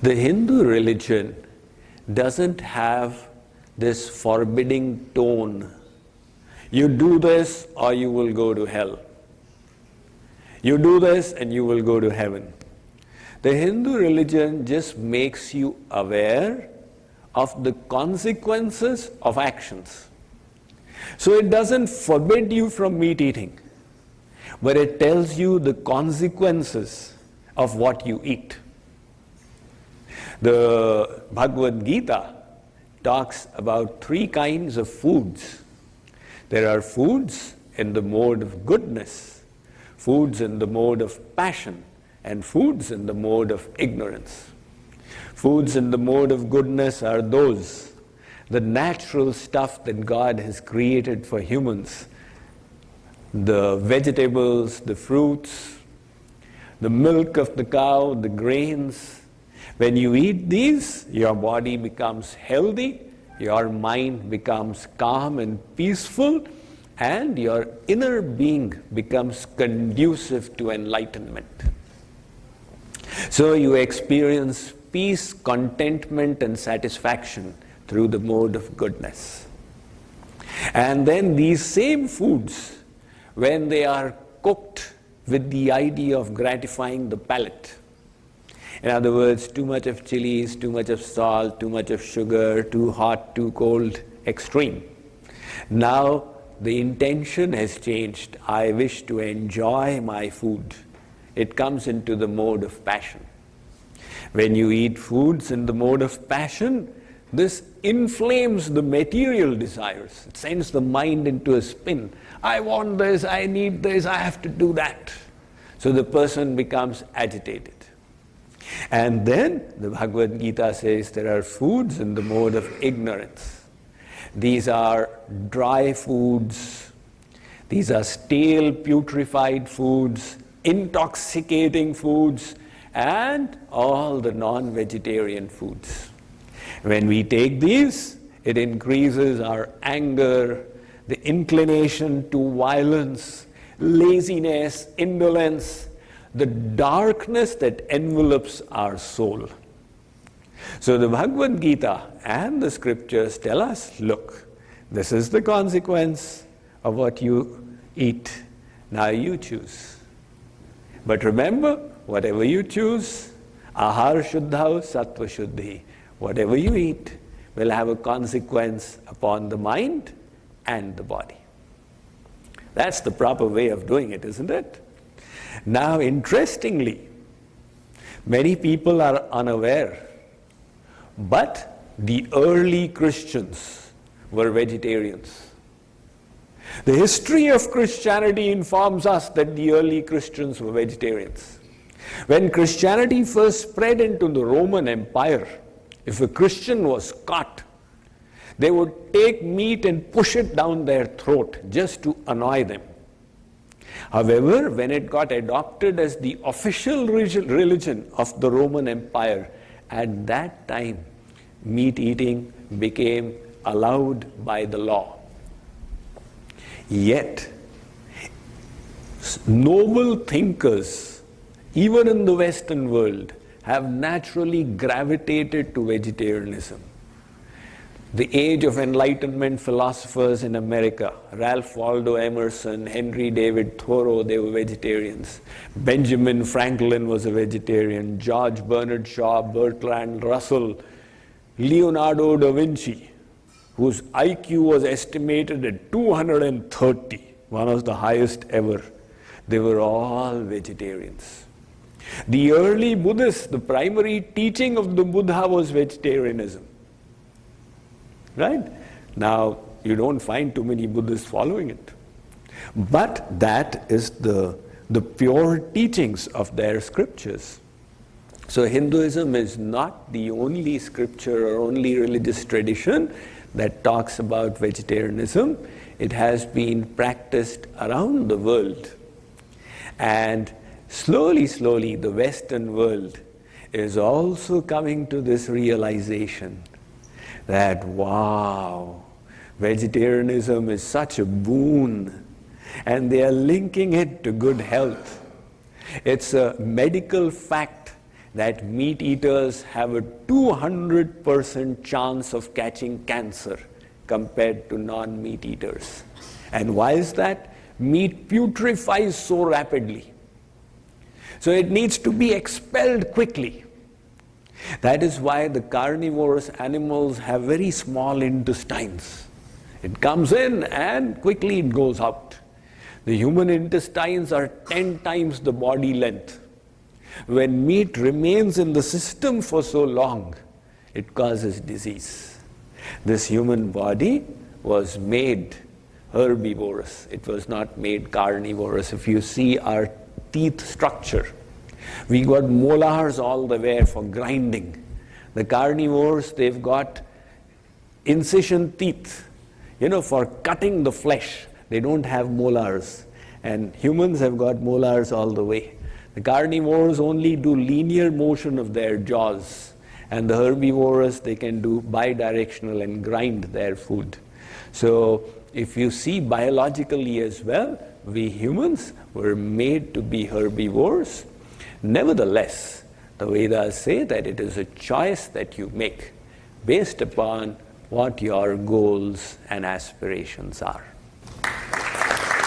The Hindu religion doesn't have this forbidding tone. You do this or you will go to hell. You do this and you will go to heaven. The Hindu religion just makes you aware of the consequences of actions. So it doesn't forbid you from meat eating, but it tells you the consequences of what you eat. The Bhagavad Gita talks about 3 kinds of foods. There are foods in the mode of goodness, foods in the mode of passion, and foods in the mode of ignorance. Foods in the mode of goodness are those, the natural stuff that God has created for humans, the vegetables, the fruits, the milk of the cow, the grains. When you eat these, your body becomes healthy, your mind becomes calm and peaceful, and your inner being becomes conducive to enlightenment. So you experience peace, contentment, and satisfaction through the mode of goodness. And then these same foods, when they are cooked with the idea of gratifying the palate, in other words, too much of chilies, too much of salt, too much of sugar, too hot, too cold, extreme. Now the intention has changed. I wish to enjoy my food. It comes into the mode of passion. When you eat foods in the mode of passion, this inflames the material desires. It sends the mind into a spin. I want this, I need this, I have to do that. So the person becomes agitated. And then the Bhagavad Gita says there are foods in the mode of ignorance. These are dry foods, these are stale, putrefied foods, intoxicating foods, and all the non-vegetarian foods. When we take these, it increases our anger, the inclination to violence, laziness, indolence, the darkness that envelops our soul. So the Bhagavad Gita and the scriptures tell us, look, this is the consequence of what you eat. Now you choose. But remember, whatever you choose, ahar shuddha sattva shuddhi, whatever you eat will have a consequence upon the mind and the body. That's the proper way of doing it, isn't it? Now, interestingly, many people are unaware, but the early Christians were vegetarians. The history of Christianity informs us that the early Christians were vegetarians. When Christianity first spread into the Roman Empire, if a Christian was caught, they would take meat and push it down their throat just to annoy them. However, when it got adopted as the official religion of the Roman Empire, at that time, meat eating became allowed by the law. Yet, noble thinkers, even in the Western world, have naturally gravitated to vegetarianism. The age of Enlightenment philosophers in America, Ralph Waldo Emerson, Henry David Thoreau, they were vegetarians. Benjamin Franklin was a vegetarian. George Bernard Shaw, Bertrand Russell, Leonardo da Vinci, whose IQ was estimated at 230, one of the highest ever. They were all vegetarians. The early Buddhists, the primary teaching of the Buddha was vegetarianism. Right? Now, you don't find too many Buddhists following it. But that is the pure teachings of their scriptures. So Hinduism is not the only scripture or only religious tradition that talks about vegetarianism. It has been practiced around the world. And slowly, slowly, the Western world is also coming to this realization that, wow, vegetarianism is such a boon, and they are linking it to good health. It's a medical fact that meat eaters have a 200% chance of catching cancer compared to non-meat eaters. And why is that? Meat putrefies so rapidly. So it needs to be expelled quickly. That is why the carnivorous animals have very small intestines. It comes in and quickly it goes out. The human intestines are 10 times the body length. When meat remains in the system for so long, it causes disease. This human body was made herbivorous. It was not made carnivorous. If you see our teeth structure, we got molars all the way for grinding. The carnivores, they've got incision teeth, for cutting the flesh. They don't have molars. And humans have got molars all the way. The carnivores only do linear motion of their jaws. And the herbivores, they can do bidirectional and grind their food. So if you see biologically as well, we humans were made to be herbivores. Nevertheless, the Vedas say that it is a choice that you make based upon what your goals and aspirations are.